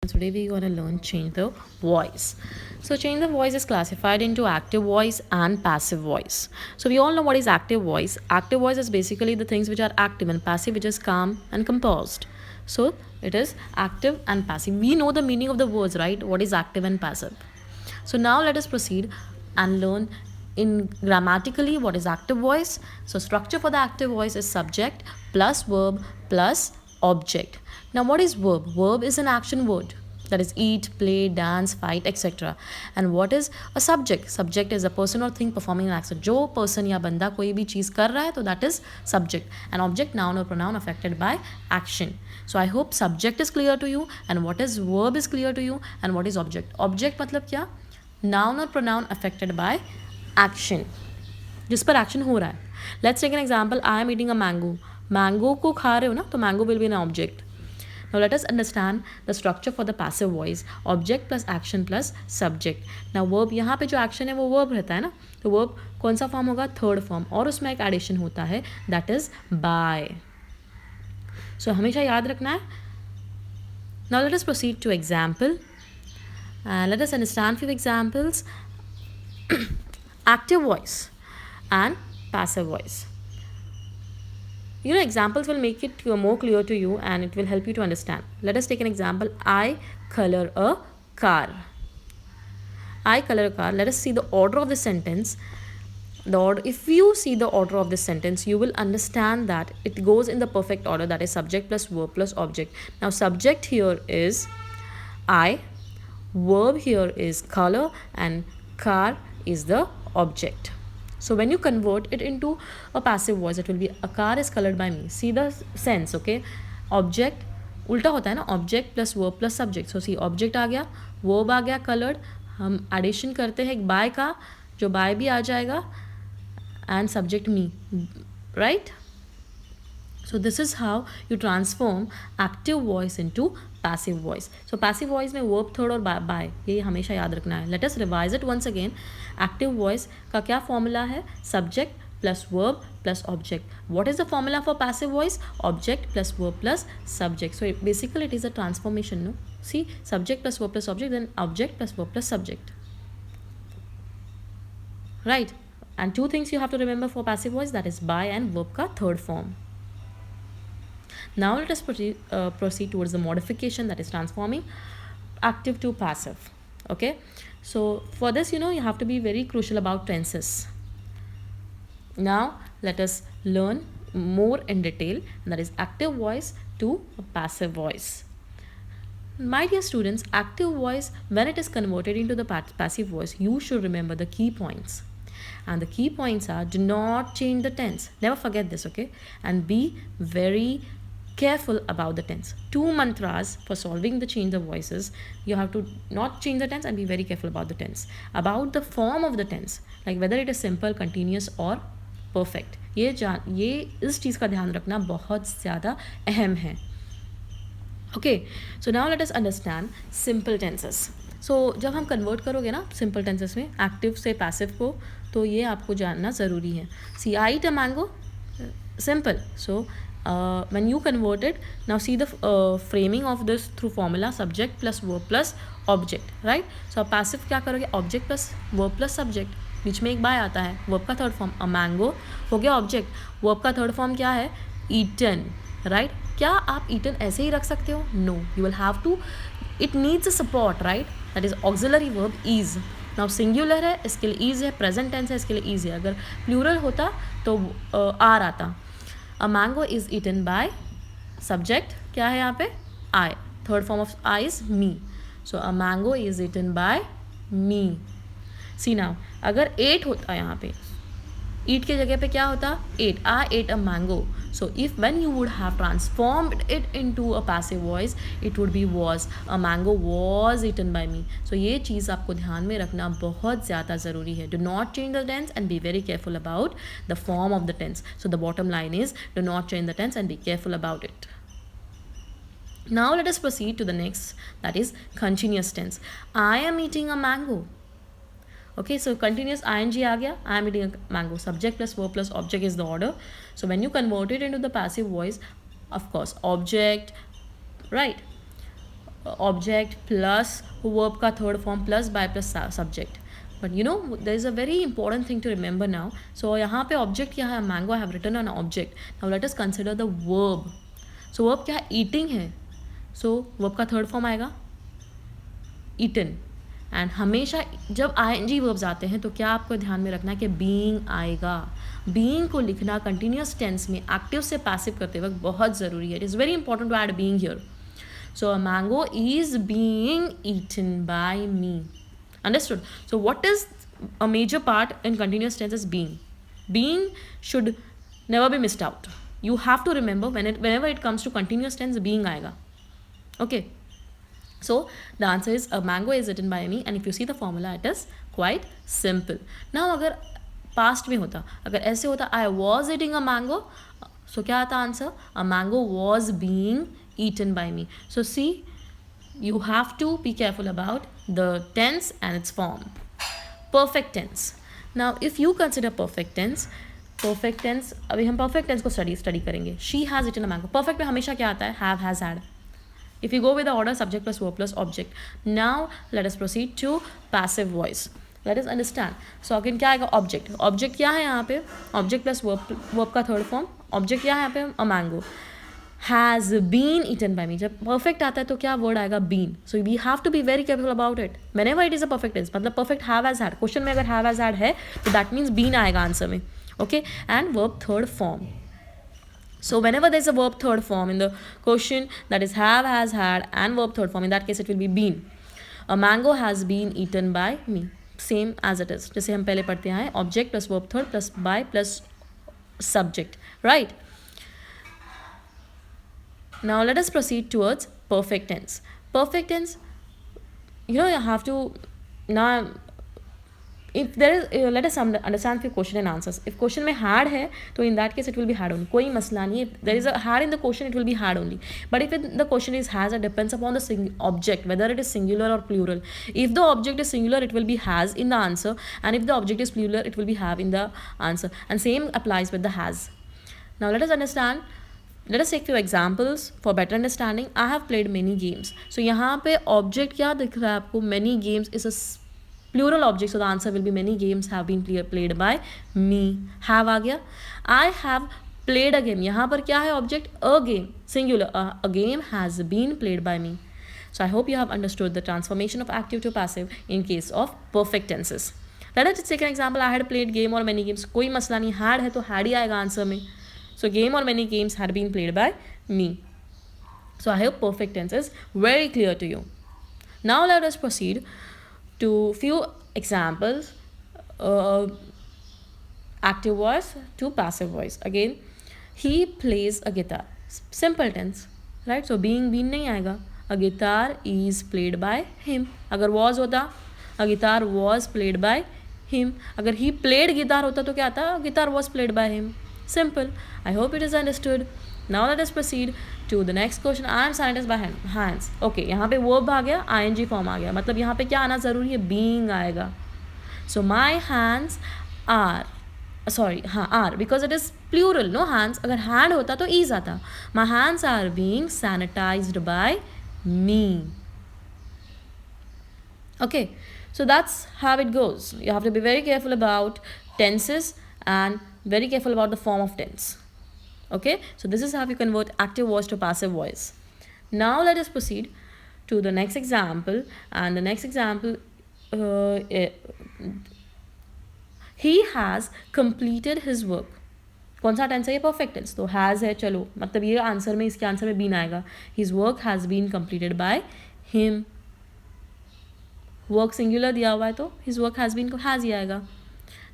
Today we're going to learn change the voice. So change the voice is classified into active voice and passive voice. So we all know what is active voice. Active voice is basically the things which are active, and passive which is calm and composed. So it is active and passive. We know the meaning of the words, right? What is active and passive. So now let us proceed and learn in grammatically what is active voice. So structure for the active voice is subject plus verb plus object. Now what is verb? Verb is an action word, that is eat, play, dance, fight, etc. And what is a subject? Subject is a person or thing performing an action. जो person या बंदा कोई भी चीज़ कर रहा है तो that is subject. And object, noun or pronoun affected by action. So I hope subject is clear to you and what is verb is clear to you and what is object. Object मतलब क्या? Noun or pronoun affected by action, जिस पर action हो रहा है. Let's take an example. I am eating a mango. Mango को खा रहे हो ना, तो mango will be an object. Now let us understand the structure for the passive voice. Object plus action plus subject. Now verb, यहाँ पे जो action है वो verb रहता है ना, तो verb कौन सा फॉर्म होगा? Third form. और उसमें एक एडिशन होता है, that is by. So हमेशा याद रखना है. Now let us proceed to example. Let us understand few examples. Active voice and passive voice. You know, examples will make it more clear to you and it will help you to understand. Let us take an example. I color a car. I color a car. Let us see the order of the sentence. If you see the order of this sentence, you will understand that it goes in the perfect order, that is subject plus verb plus object. Now subject here is I, verb here is color, and car is the object. So when you convert it into a passive voice, it will be a car is colored by me. See the sense, okay? Object उल्टा होता है ना, object plus verb plus subject. So see, object आ गया, verb आ गया colored, हम addition करते हैं एक by का, जो by भी आ जाएगा, and subject me, right? So this is how you transform active voice into passive voice. So passive voice में verb third और by ये हमेशा याद रखना है. Let us revise it once again. Active voice का क्या formula है? Subject plus verb plus object. What is the formula for passive voice? Object plus verb plus subject. So basically it is a transformation, no? See, subject plus verb plus object, then object plus verb plus subject. Right? And two things you have to remember for passive voice, that is by and verb का third form. Now let us proceed towards the modification, that is transforming active to passive. Okay, so for this, you have to be very crucial about tenses. Now let us learn more in detail, and that is active voice to passive voice. My dear students, active voice, when it is converted into the passive voice, you should remember the key points. And the key points are, do not change the tense. Never forget this, okay? And be very careful about the tense. 2 mantras for solving the change of voices. You have to not change the tense and be very careful about the tense. About the form of the tense, like whether it is simple, continuous or perfect. ये इस चीज़ का ध्यान रखना बहुत ज़्यादा अहम है. Okay, so now let us understand simple tenses. So जब हम convert करोगे ना simple tenses में active से passive को, तो ये आपको जानना ज़रूरी है. See, I eat a mango, simple. So when you convert it, now see the framing of this through formula subject plus verb plus object, right? So passive क्या करोगे? Object plus verb plus subject. बीच में एक by आता है, verb का third form. A mango हो गया object. Verb का third form क्या है? Eaten, right? क्या आप eaten ऐसे ही रख सकते हो? No, you will have to. It needs a support, right? That is auxiliary verb is. Now singular है, इसके लिए is है. Present tense है, इसके लिए is है. अगर plural होता तो are आता. A mango is eaten by subject क्या है यहाँ पे? I. Third form of I is me. So a mango is eaten by me. See now, अगर ate होता यहाँ पे, eat के जगह पे क्या होता? Ate. I ate a mango. So if when you would have transformed it into a passive voice, it would be was. A mango was eaten by me. So ये चीज़ आपको ध्यान में रखना बहुत ज़्यादा ज़रूरी है. Do not change the tense and be very careful about the form of the tense. So the bottom line is, do not change the tense and be careful about it. Now let us proceed to the next, that is continuous tense. I am eating a mango. Okay, so continuous ing आ गया. I am eating a mango. Subject plus verb plus object is the order. So when you convert it into the passive voice, of course, object, right? Object plus verb का third form plus by plus subject. But you know there is a very important thing to remember now. So यहाँ पे object क्या है, mango. I have written on object. Now let us consider the verb. So verb क्या है, eating है. So verb का third form आएगा eaten. And हमेशा जब आईएनजी वर्ब्स आते हैं तो क्या आपको ध्यान में रखना है कि बीइंग आएगा. बीइंग को लिखना कंटिन्यूस टेंस में एक्टिव से पैसिव करते वक्त बहुत ज़रूरी है. It is very important to add being here. So a mango is being eaten by me. Understood? So what is a major part in continuous tense is being. Being should never be missed out. You have to remember whenever it comes to continuous tense, being आएगा. Okay. So the answer is a mango is eaten by me, and if you see the formula, it is quite simple. Now अगर past में होता, अगर ऐसे होता I was eating a mango, so क्या आता answer, a mango was being eaten by me. So see, you have to be careful about the tense and its form. Perfect tense. Now if you consider perfect tense, अभी हम perfect tense को study करेंगे. She has eaten a mango. Perfect में हमेशा क्या आता है, have, has, had. If you go with the order subject plus verb plus object. Now let us proceed to passive voice. Let us understand. So again क्या आएगा, object. Object क्या है यहाँ पे, object plus verb का third form. Object क्या है यहाँ पे, a mango. Has been eaten by me. जब perfect आता है तो क्या word आएगा, been. So we have to be very careful about it. Whenever it is a perfect tense, मतलब perfect have has had. Question में अगर have has had है तो that means been आएगा आंसर में. Okay, and verb third form. So whenever there is a verb third form in the question, that is have, has, had, and verb third form, in that case it will be been. A mango has been eaten by me. Same as it is. जैसे हम पहले पढ़ते आए, object plus verb third plus by plus subject, right? Now let us proceed towards perfect tense. Perfect tense, you have to now. If there is, let us understand few question and answers. If question में had है तो in that case it will be had only. कोई मसला नहीं है. If there is a had in the question, it will be had only. But if the question is has, it depends upon the object, whether it is singular or plural. If the object is singular, it will be has in the answer, and if the object is plural, it will be have in the answer. And same applies with the has. Now let us understand. Let us take few examples for better understanding. I have played many games. So यहाँ पे object क्या दिख रहा है आपको, many games is a plural object, so the answer will be many games have been played by me. Have आ गया. I have played a game. यहाँ पर क्या है object, a game, singular. A game has been played by me. So I hope you have understood the transformation of active to passive in case of perfect tenses. Let us take an example. I had played game or many games. कोई मसला नहीं, had है तो had ही आएगा answer में. So game or many games had been played by me. So I hope perfect tense is very clear to you. Now let us proceed to few examples. Active voice to passive voice. Again, he plays a guitar. Simple tense, right? So being नहीं आएगा. A guitar is played by him. अगर was होता, a guitar was played by him. अगर he played guitar होता तो क्या आता, a guitar was played by him. Simple. I hope it is understood. Now let us proceed to the next question. I am sanitized by hands. Okay, यहाँ पे verb आ गया, ing form आ गया. मतलब यहाँ पे क्या आना ज़रूरी है, being आएगा. So my hands are, sorry, हाँ are, because it is plural, no hands. अगर hand होता तो is आता. My hands are being sanitized by me. Okay, so that's how it goes. You have to be very careful about tenses and very careful about the form of tense. Okay, so this is how you convert active voice to passive voice. Now let us proceed to the next example, and the next example, he has completed his work. कौन सा tense है ये, perfect tense. तो has है, चलो मतलब ये answer में, इसके आंसर में बीन आएगा. His work has been completed by him. Work singular दिया हुआ है तो हिज वर्क हैज़ बीन को हैज़ ही आएगा.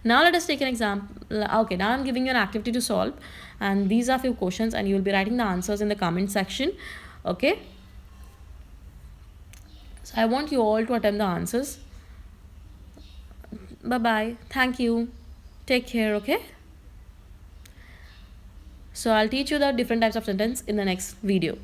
Now let us take an example. Okay, now I'm giving you an activity to solve, and these are few questions, and you will be writing the answers in the comment section. Okay, so I want you all to attempt the answers. Bye bye, thank you, take care. Okay, so I'll teach you the different types of sentence in the next video.